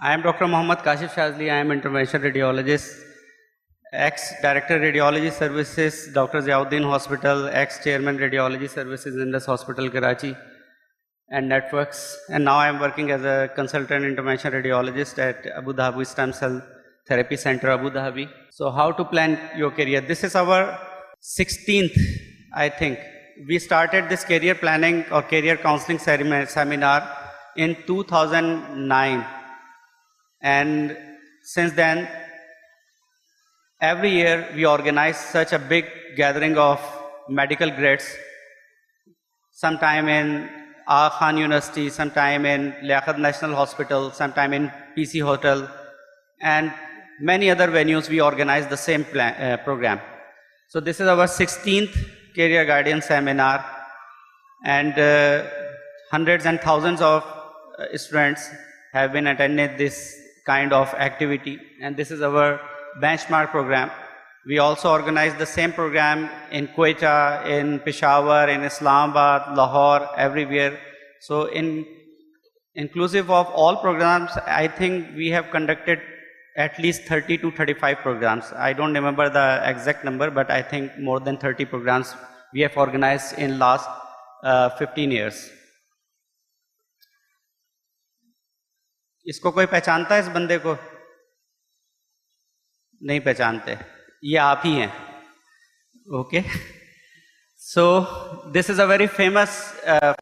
I am Dr. Mohammad Kashif Shazli. I am intervention radiologist, ex-director radiology services, Dr. Ziauddin Hospital, ex-chairman radiology services Indus Hospital, Karachi, and networks. And now I am working as a consultant intervention radiologist at Abu Dhabi Stem Cell Therapy Center, Abu Dhabi. So how to plan your career? This is our 16th, I think. We started this career planning or career counseling seminar in 2009. And since then, every year we organize such a big gathering of medical grads, sometime in Aga Khan University, sometime in Liaquat National Hospital, sometime in PC Hotel, and many other venues we organize the same program. So this is our 16th career guidance seminar, and hundreds and thousands of students have been attending this kind of activity, and this is our benchmark program. We also organize the same program in Quetta, in Peshawar, in Islamabad, Lahore, everywhere. So inclusive of all programs, I think we have conducted at least 30 to 35 programs. I don't remember the exact number, but I think more than 30 programs we have organized in last 15 years. इसको कोई पहचानता है इस बंदे को? नहीं पहचानते, ये आप ही हैं. Okay. So this is a very famous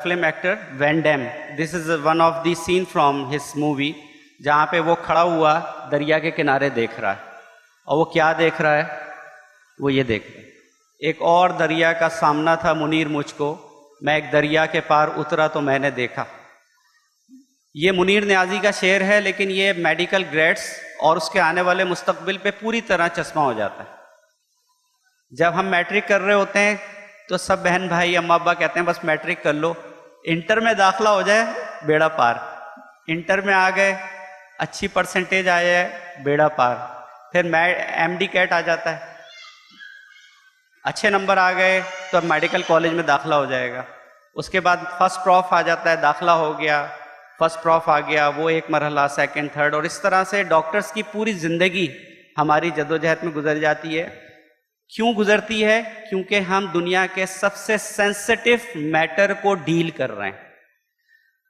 film actor, Van Damme. This is one of the scene from his movie, जहाँ पे वो खड़ा हुआ दरिया के किनारे देख रहा है, और वो क्या देख रहा है? वो ये देख रहा है. एक और दरिया का सामना था मुनीर मुझको, मैं एक दरिया के पार उतरा तो मैंने देखा. ये मुनीर न्याजी का शेर है, लेकिन ये मेडिकल ग्रेड्स और उसके आने वाले मुस्तकबिल पे पूरी तरह चश्मा हो जाता है. जब हम मैट्रिक कर रहे होते हैं तो सब बहन भाई अम्मा अब्बा कहते हैं बस मैट्रिक कर लो, इंटर में दाखला हो जाए बेड़ा पार. इंटर में आ गए, अच्छी परसेंटेज आ जाए, बेड़ा पार. फिर MD कैट आ जाता है, अच्छे नंबर आ गए तो अब मेडिकल कॉलेज में दाखला हो जाएगा. उसके बाद फर्स्ट प्रॉफ आ जाता है, दाखला हो गया, फर्स्ट प्रॉफ आ गया, वो एक मरहला, सेकंड, थर्ड, और इस तरह से डॉक्टर्स की पूरी ज़िंदगी हमारी जद्दोजहद में गुजर जाती है. क्यों गुजरती है? क्योंकि हम दुनिया के सबसे सेंसिटिव मैटर को डील कर रहे हैं.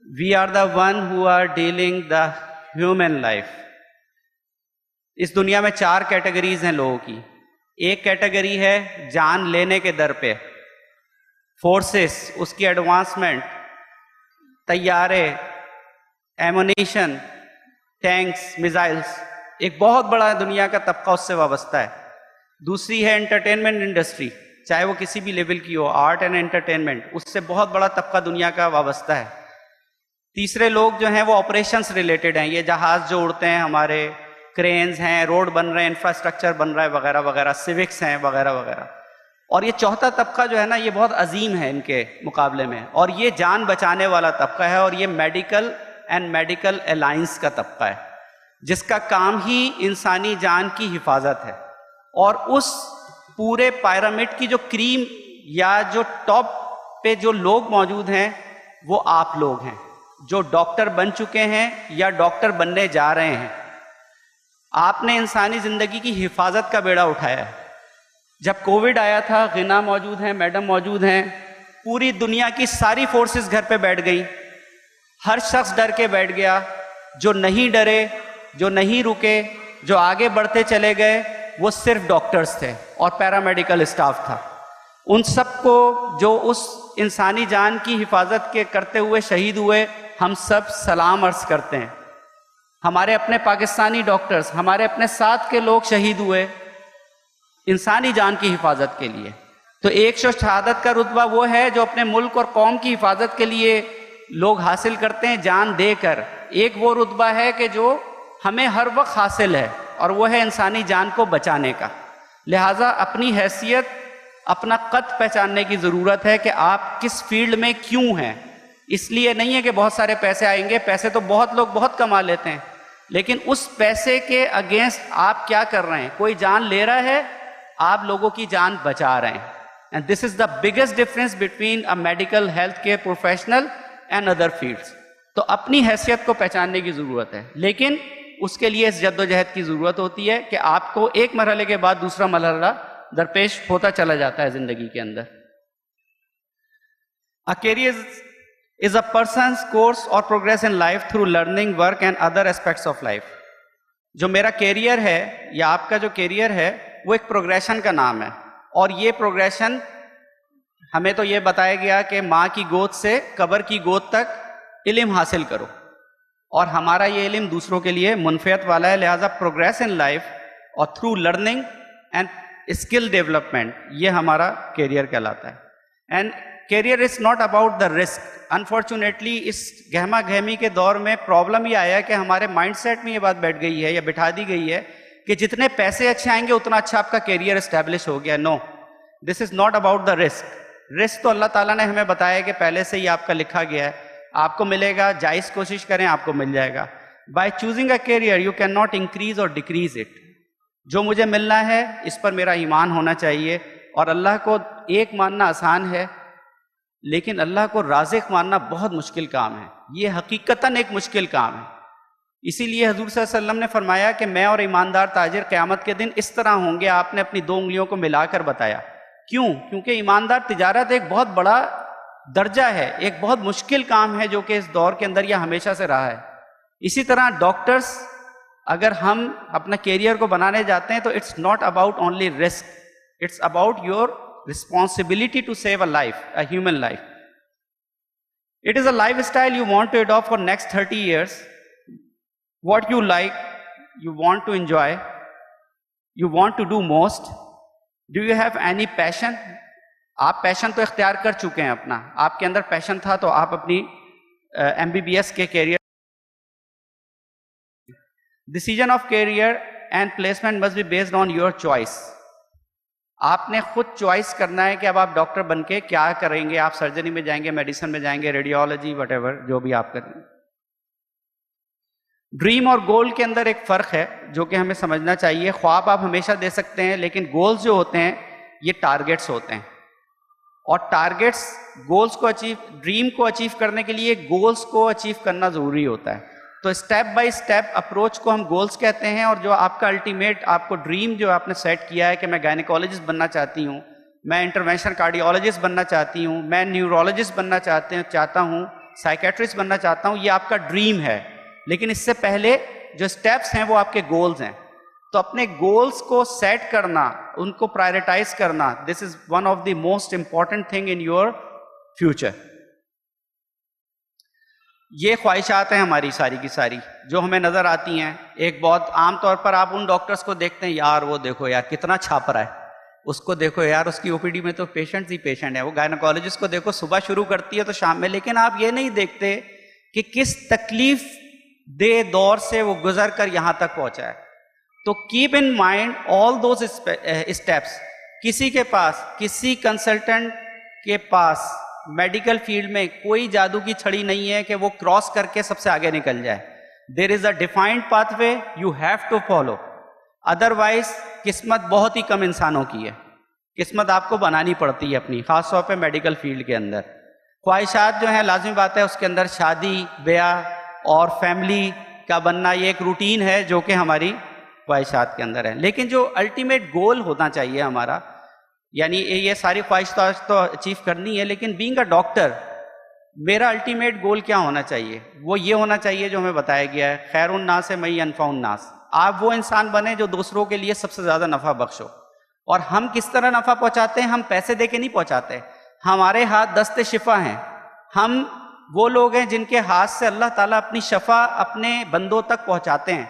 We are the one who are dealing the human life. इस दुनिया में 4 कैटेगरीज हैं लोगों की. एक कैटेगरी है जान लेने के दर पे, फोर्सेस, उसकी एडवांसमेंट, तैयारे, एमुनिशन, टैंक्स, मिसाइल्स, एक बहुत बड़ा दुनिया का तबका उससे वाबस्ता है. दूसरी है एंटरटेनमेंट इंडस्ट्री, चाहे वो किसी भी लेवल की हो, आर्ट एंड एंटरटेनमेंट, उससे बहुत बड़ा तबका दुनिया का वाबस्ता है. तीसरे लोग जो हैं वो ऑपरेशंस रिलेटेड हैं, ये जहाज जो उड़ते हैं, हमारे क्रेन्स हैं, रोड बन रहे हैं, इंफ्रास्ट्रक्चर बन रहा है, वगैरह वगैरह, सिविक्स हैं, वगैरह वगैरह. और ये चौथा तबका जो है ना, ये बहुत अजीम है इनके मुकाबले में, और ये जान बचाने वाला तबका है, और ये मेडिकल एंड मेडिकल अलायंस का तबका है, जिसका काम ही इंसानी जान की हिफाजत है. और उस पूरे पिरामिड की जो क्रीम या जो टॉप पे जो लोग मौजूद हैं, वो आप लोग हैं जो डॉक्टर बन चुके हैं या डॉक्टर बनने जा रहे हैं. आपने इंसानी ज़िंदगी की हिफाजत का बेड़ा उठाया है. जब कोविड आया था, गिना मौजूद हैं, मैडम मौजूद हैं, पूरी दुनिया की सारी फोर्सेस घर पे बैठ गई. हर शख्स डर के बैठ गया. जो नहीं डरे, जो नहीं रुके, जो आगे बढ़ते चले गए, वो सिर्फ डॉक्टर्स थे और पैरामेडिकल स्टाफ था. उन सबको जो उस इंसानी जान की हिफाजत के करते हुए शहीद हुए, हम सब सलाम अर्ज करते हैं. हमारे अपने पाकिस्तानी डॉक्टर्स, हमारे अपने साथ के लोग शहीद हुए इंसानी जान की हिफाजत के लिए. तो एक शहादत का रुतबा वो है जो अपने मुल्क और कौम की हिफाजत के लिए लोग हासिल करते हैं जान देकर. एक वो रुतबा है कि जो हमें हर वक्त हासिल है, और वो है इंसानी जान को बचाने का. लिहाजा अपनी हैसियत, अपना कद पहचानने की ज़रूरत है कि आप किस फील्ड में क्यों हैं. इसलिए नहीं है कि बहुत सारे पैसे आएंगे, पैसे तो बहुत लोग बहुत कमा लेते हैं, लेकिन उस पैसे के अगेंस्ट आप क्या कर रहे हैं? कोई जान ले रहा है, आप लोगों की जान बचा रहे हैं. And this is the biggest difference between a medical health care professional and other fields. तो अपनी हैसियत को पहचानने की ज़रूरत है. लेकिन उसके लिए इस जद्दोजहद की ज़रूरत होती है कि आपको एक मरहले के बाद दूसरा मरहला दरपेश होता चला जाता है ज़िंदगी के अंदर। A career is a person's course or progress in life through learning, work and other aspects of life. जो मेरा कैरियर है या आपका जो कैरियर है वो एक प्रोग्रेशन का नाम है, और ये प्रोग्रेशन हमें तो ये बताया गया कि माँ की गोद से कब्र की गोद तक इल्म हासिल करो, और हमारा ये इल्म दूसरों के लिए मुनफ़ियत वाला है। लिहाजा प्रोग्रेस इन लाइफ और through learning and skill development ये हमारा कैरियर कहलाता है। And career is not about the risk. Unfortunately इस गहमा गहमी के दौर में प्रॉब्लम ये आया कि हमारे माइंडसेट में ये बात बैठ गई है या बिठा दी गई है कि जितने पैसे अच्छे आएंगे उतना अच्छा आपका कैरियर एस्टैब्लिश हो गया। No, this is not about the risk. Risk तो अल्लाह ताला ने हमें बताया कि पहले से ही आपका लिखा गया है, आपको मिलेगा, जायज़ कोशिश करें आपको मिल जाएगा। By choosing a career you can not increase और डिक्रीज इट। जो मुझे मिलना है इस पर मेरा ईमान होना चाहिए, और अल्लाह को एक मानना आसान है लेकिन अल्लाह को राज़िक मानना बहुत मुश्किल काम है। ये हकीकतन एक मुश्किल काम है। इसीलिए हजूर सल्लल्लाहु अलैहि वसल्लम ने फरमाया कि मैं और ईमानदार ताजिर क़यामत के दिन इस तरह होंगे। आपने अपनी दो उंगलियों को मिलाकर बताया। क्यों? क्योंकि ईमानदार तिजारत एक बहुत बड़ा दर्जा है, एक बहुत मुश्किल काम है जो कि इस दौर के अंदर यह हमेशा से रहा है। इसी तरह डॉक्टर्स, अगर हम अपना कैरियर को बनाने जाते हैं तो it's not about only risk, it's about your responsibility to save a life, a human life. It is a lifestyle you want to adopt for next 30 years. What you like, you want to enjoy, you want to do most. Do you have any passion? आप passion तो इख्तियार कर चुके हैं अपना, आपके अंदर passion था तो आप अपनी MBBS के career. Decision of career and placement must be based on your choice. आपने खुद चॉइस करना है कि अब आप डॉक्टर बन के क्या करेंगे। आप सर्जरी में जाएंगे, मेडिसिन में जाएंगे, रेडियोलॉजी, वटेवर जो भी आप करेंगे। ड्रीम और गोल के अंदर एक फ़र्क है जो कि हमें समझना चाहिए। ख्वाब आप हमेशा दे सकते हैं लेकिन गोल्स जो होते हैं ये टारगेट्स होते हैं, और टारगेट्स गोल्स को अचीव, ड्रीम को अचीव करने के लिए गोल्स को अचीव करना ज़रूरी होता है। तो स्टेप बाय स्टेप अप्रोच को हम गोल्स कहते हैं, और जो आपका अल्टीमेट आपको ड्रीम जो आपने सेट किया है कि मैं गायनेकोलॉजिस्ट बनना चाहती हूँ, मैं इंटरवेंशनल कार्डियोलॉजिस्ट बनना चाहती हूँ, मैं न्यूरोलॉजिस्ट बनना चाहता हूँ, साइकेट्रिस्ट बनना चाहता हूँ, ये आपका ड्रीम है। लेकिन इससे पहले जो स्टेप्स हैं वो आपके गोल्स हैं। तो अपने गोल्स को सेट करना, उनको प्रायोरिटाइज करना, this is one of the most important thing in your future. ये ख्वाहिशात हैं हमारी सारी की सारी जो हमें नज़र आती हैं। एक बहुत आम तौर पर आप उन डॉक्टर्स को देखते हैं, यार वो देखो यार कितना छाप रहा है, उसको देखो यार उसकी ओपीडी में तो पेशेंट्स ही पेशेंट है, वो गायनेकोलॉजिस्ट को देखो सुबह शुरू करती है तो शाम में। लेकिन आप ये नहीं देखते कि किस तकलीफ दे दौर से वो गुजर कर यहाँ तक पहुँचा है। तो keep in mind all those steps. किसी के पास, किसी कंसल्टेंट के पास मेडिकल फील्ड में कोई जादू की छड़ी नहीं है कि वो क्रॉस करके सबसे आगे निकल जाए। There is a defined pathway you have to follow, otherwise किस्मत बहुत ही कम इंसानों की है। किस्मत आपको बनानी पड़ती है अपनी, खासतौर पे मेडिकल फील्ड के अंदर। ख्वाहिशात जो हैं लाजमी बात है उसके अंदर शादी, ब्याह और फैमिली का बनना, ये एक रूटीन है जो कि हमारी ख्वाहिशात के अंदर है। लेकिन जो अल्टीमेट गोल होना चाहिए हमारा, यानी ये सारी ख्वाहिशात तो अचीव करनी है, लेकिन बीइंग अ डॉक्टर मेरा अल्टीमेट गोल क्या होना चाहिए? वो ये होना चाहिए जो हमें बताया गया है, खैरुन नास मई अनफाउन नास। आप वो इंसान बने जो दूसरों के लिए सबसे ज़्यादा नफ़ा बख्शो। और हम किस तरह नफ़ा पहुँचाते हैं? हम पैसे दे के नहीं पहुँचाते। हमारे हाथ दस्ते शिफा हैं। हम वो लोग हैं जिनके हाथ से अल्लाह ताला अपनी शफा अपने बंदों तक पहुँचाते हैं।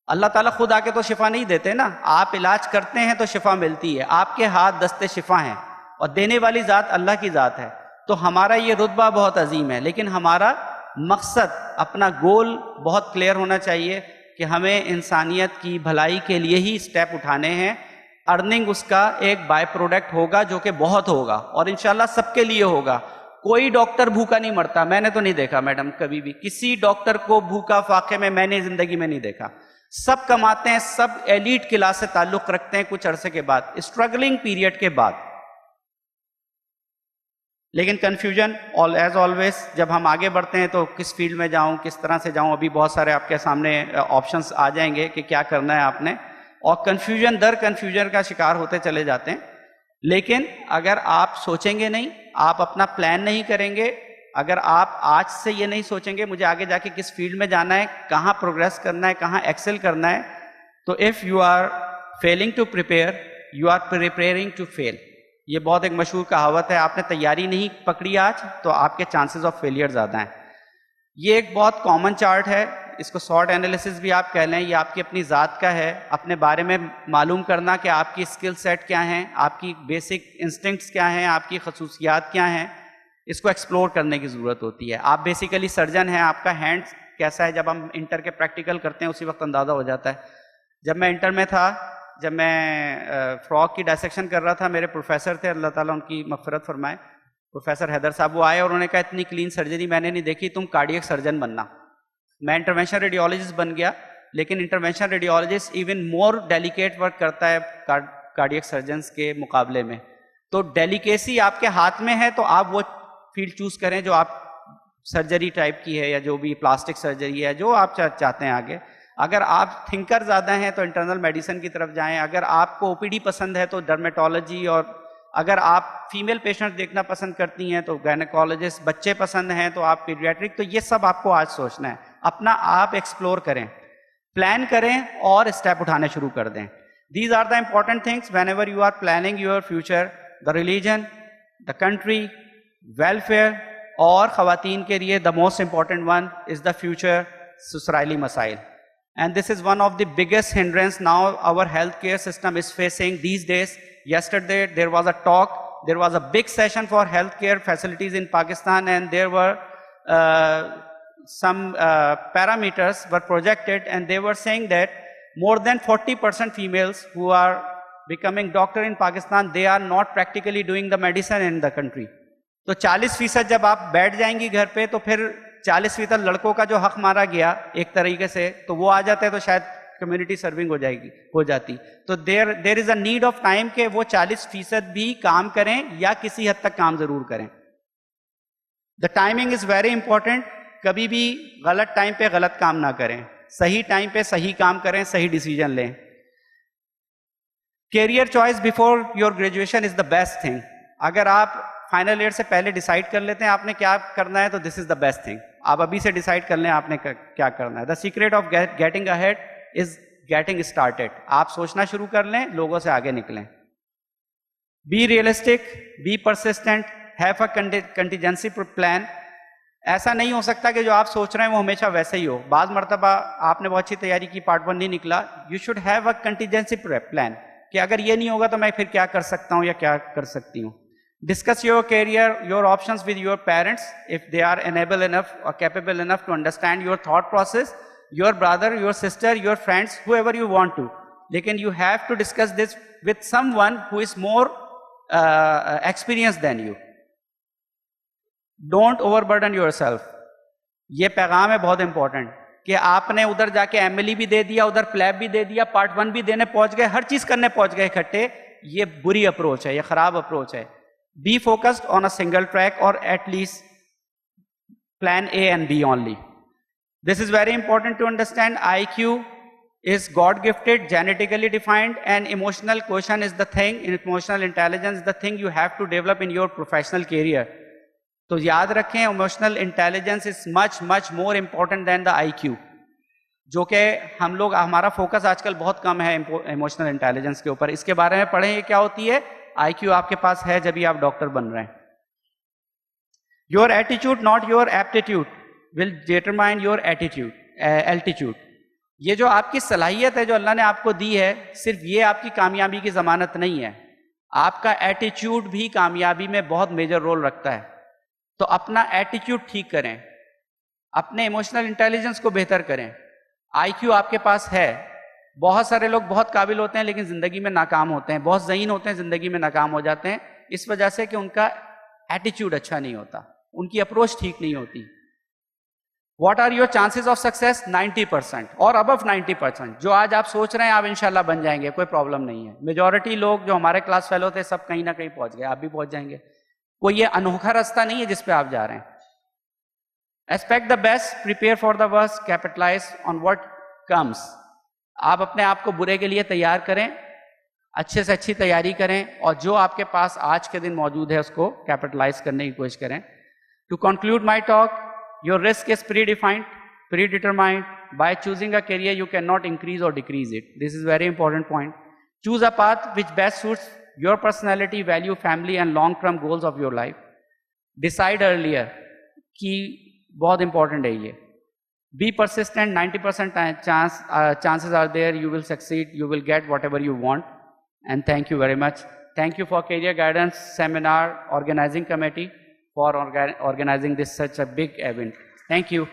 अल्लाह ताला खुद आके तो शिफा नहीं देते ना, आप इलाज करते हैं तो शिफा मिलती है। आपके हाथ दस्ते शिफा हैं और देने वाली ज़ात अल्लाह की ज़ात है। तो हमारा ये रुतबा बहुत अजीम है, लेकिन हमारा मकसद, अपना गोल बहुत क्लियर होना चाहिए कि हमें इंसानियत की भलाई के लिए ही स्टेप उठाने हैं। अर्निंग उसका एक बाय प्रोडक्ट होगा जो कि बहुत होगा और इंशाल्लाह सबके लिए होगा। कोई डॉक्टर भूखा नहीं मरता, मैंने तो नहीं देखा मैडम कभी भी किसी डॉक्टर को भूखा फाके में, मैंने जिंदगी में नहीं देखा। सब कमाते हैं, सब एलीट क्लास से ताल्लुक रखते हैं कुछ अरसे के बाद, स्ट्रगलिंग पीरियड के बाद। लेकिन कन्फ्यूजन एज ऑलवेज, जब हम आगे बढ़ते हैं तो किस फील्ड में जाऊं, किस तरह से जाऊं, अभी बहुत सारे आपके सामने ऑप्शंस आ जाएंगे कि क्या करना है आपने, और कन्फ्यूजन दर कन्फ्यूजन का शिकार होते चले जाते हैं। लेकिन अगर आप सोचेंगे नहीं, आप अपना प्लान नहीं करेंगे, अगर आप आज से ये नहीं सोचेंगे मुझे आगे जाके किस फील्ड में जाना है, कहाँ प्रोग्रेस करना है, कहाँ एक्सेल करना है, तो if you are failing to prepare you are preparing to fail. ये बहुत एक मशहूर कहावत है, आपने तैयारी नहीं पकड़ी आज तो आपके चांसेस ऑफ फेलियर ज़्यादा हैं। ये एक बहुत कॉमन चार्ट है, इसको शॉर्ट एनालिसिस भी आप कह लें, ये आपकी अपनी ज़ात का है, अपने बारे में मालूम करना कि आपकी स्किल सेट क्या हैं, आपकी बेसिक इंस्टिंक्ट्स क्या हैं, आपकी खसूसियात क्या हैं, इसको एक्सप्लोर करने की ज़रूरत होती है। आप बेसिकली सर्जन हैं, आपका हैंड कैसा है, जब हम इंटर के प्रैक्टिकल करते हैं उसी वक्त अंदाज़ा हो जाता है। जब मैं इंटर में था, जब मैं फ्रॉक की डायसेक्शन कर रहा था, मेरे प्रोफेसर थे, अल्लाह ताला उनकी मग़फ़िरत फरमाए, प्रोफेसर हैदर साहब, वो आए और उन्होंने कहा इतनी क्लीन सर्जरी मैंने नहीं देखी, तुम कार्डियक सर्जन बनना। मैं इंटरवेंशन रेडियोलॉजिस्ट बन गया, लेकिन intervention radiologist even more delicate work करता है कार्डियक सर्जन्स के मुकाबले में। तो डेलिकेसी आपके हाथ में है, तो आप वो फील्ड चूज करें जो आप सर्जरी टाइप की है, या जो भी प्लास्टिक सर्जरी है, जो आप चाहते हैं आगे। अगर आप थिंकर ज़्यादा हैं तो इंटरनल मेडिसिन की तरफ जाएं, अगर आपको ओपीडी पसंद है तो डर्मेटोलॉजी, और अगर आप फीमेल पेशेंट देखना पसंद करती हैं तो गायनेकोलॉजिस्ट, बच्चे पसंद हैं तो आप पीडियाट्रिक। तो ये सब आपको आज सोचना है, अपना आप एक्सप्लोर करें, प्लान करें और स्टेप उठाने शुरू कर दें। These are the important things whenever you are planning your future, the religion, the country, welfare, और ख़वातीन के लिए the most important one is the future ससुराली मसाइल। And this is one of the biggest hindrance now our healthcare system is facing these days. Yesterday there was a talk, there was a big session for healthcare facilities in Pakistan, and there were some parameters were projected, and they were saying that more than 40% females who are becoming doctor in Pakistan, they are not practically doing the medicine in the country. तो 40% जब आप बैठ जाएंगी घर पे, तो फिर 40% लड़कों का जो हक मारा गया एक तरीके से, तो वो आ जाता है, तो शायद कम्युनिटी सर्विंग हो जाती। तो there is a need of time के वो 40% भी काम करें, या किसी हद तक काम जरूर करें। The timing is very important. कभी भी गलत टाइम पे गलत काम ना करें, सही टाइम पे सही काम करें, सही डिसीजन लें। Career choice before your graduation is the best thing. अगर आप फाइनल ईयर से पहले डिसाइड कर लेते हैं आपने क्या करना है, तो this is the best thing. आप अभी से डिसाइड कर लें आपने क्या करना है। The secret of getting ahead is getting started. आप सोचना शुरू कर लें, लोगों से आगे निकलें। Be realistic, be persistent, have a contingency plan. ऐसा नहीं हो सकता कि जो आप सोच रहे हैं वो हमेशा वैसे ही हो। बाज़ मरतबा आपने बहुत अच्छी तैयारी की, पार्ट 1 नहीं निकला। You should have a contingency plan कि अगर ये नहीं होगा तो मैं फिर क्या कर सकता हूँ या क्या कर सकती हूँ। Discuss your career, your options with your parents if they are enabled enough or capable enough to understand your thought process, your brother, your sister, your friends, whoever you want to. Lekin you have to discuss this with someone who is more experienced than you. Don't overburden yourself. ये पैगाम है बहुत important कि आपने उधर जाके MLE भी दे दिया, उधर प्लैब भी दे दिया, पार्ट 1 भी देने पहुंच गए, हर चीज करने पहुंच गए इकट्ठे। ये बुरी अप्रोच है, ये खराब अप्रोच है। Be focused on a single track, or at least plan A and B only. This is very important to understand. IQ is God gifted, genetically defined, and emotional quotient is the thing, emotional intelligence is the thing you have to develop in your professional career. तो याद रखें, emotional intelligence is much more important than the IQ, जो कि हम लोग, हमारा focus आजकल बहुत कम है इमोशनल इंटेलिजेंस के ऊपर। इसके बारे में पढ़ें, ये क्या होती है। IQ आपके पास है जब भी आप डॉक्टर बन रहे हैं। Your attitude not your aptitude will determine your altitude. ये जो आपकी सलाहियत है जो अल्लाह ने आपको दी है, सिर्फ ये आपकी कामयाबी की जमानत नहीं है, आपका एटीट्यूड भी कामयाबी में बहुत मेजर रोल रखता है। तो अपना एटीट्यूड ठीक करें, अपने इमोशनल इंटेलिजेंस को बेहतर करें। IQ आपके पास है। बहुत सारे लोग बहुत काबिल होते हैं लेकिन जिंदगी में नाकाम होते हैं, बहुत ज़हीन होते हैं, जिंदगी में नाकाम हो जाते हैं, इस वजह से कि उनका एटीट्यूड अच्छा नहीं होता, उनकी अप्रोच ठीक नहीं होती। What are your chances of success? 90% और अबव 90%। जो आज आप सोच रहे हैं आप इंशाल्लाह बन जाएंगे, कोई प्रॉब्लम नहीं है। मेजॉरिटी लोग जो हमारे क्लास फेलो थे सब कहीं ना कहीं पहुंच गए, आप भी पहुंच जाएंगे। कोई ये अनोखा रास्ता नहीं है जिस पे आप जा रहे हैं। Expect the best, prepare for the worst, capitalise on what comes. आप अपने आप को बुरे के लिए तैयार करें, अच्छे से अच्छी तैयारी करें, और जो आपके पास आज के दिन मौजूद है उसको कैपिटलाइज करने की कोशिश करें। To conclude my talk, your risk is pre defined, pre determined. By choosing a career, you cannot increase or decrease it. This is very important point. Choose a path which best suits your personality, value, family, and long-term goals of your life. Decide earlier. कि बहुत important है ये. Be persistent. 90% chances are there. You will succeed. You will get whatever you want. And thank you very much. Thank you for Career Guidance Seminar Organizing Committee for organizing this such a big event. Thank you.